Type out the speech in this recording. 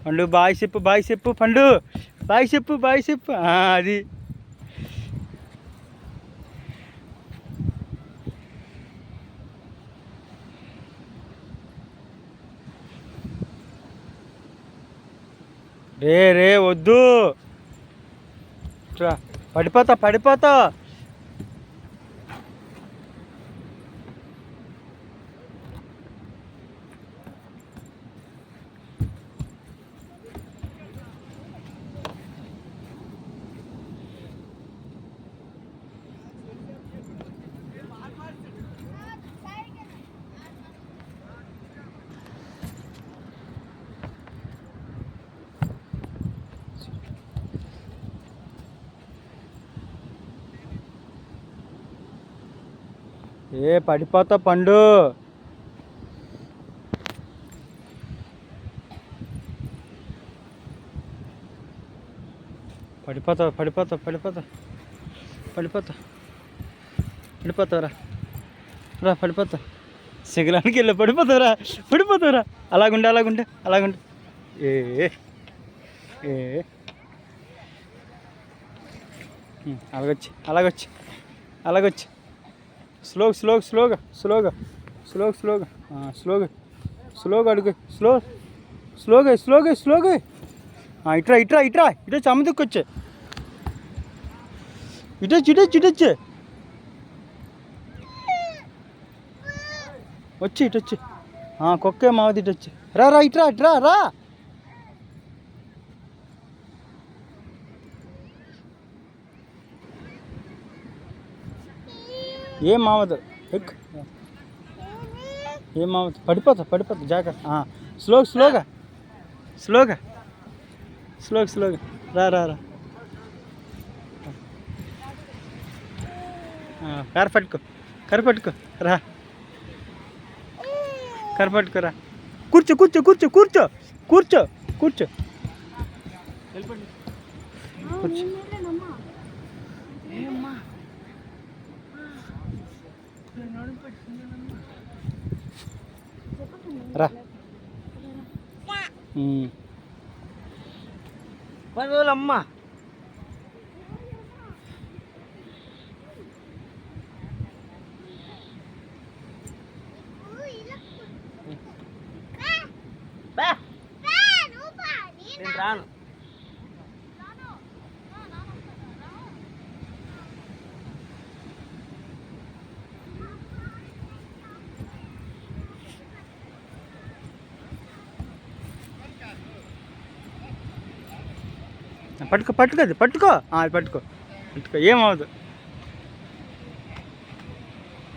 పండు బాయ్ చెప్పు పండు బాయ్ చెప్పు అది రే వద్దు పడిపోతా పడిపోతా పండు పడిపోతావురా పడిపోతా సిగలానికి వెళ్ళి పడిపోతావురా అలాగుండే ఏ అలాగొచ్చి స్లోగా అడుగు స్లోగా ఇట్రా అమ్మదుకొచ్చే ఇటొచ్చి ఇటొచ్చి కుక్కే మావది ఇటొచ్చి రా ఇట్రా ఏం మావదు ఎక్కు ఏం మావదు పడిపోతా జాగ్రత్త స్లోగా రా కరపట్టుకో రా కరపట్టుకోరా కూర్చో రా పర్వాలమ్మా నేను రాను పట్టుకో అది పట్టుకో ఏమవుదు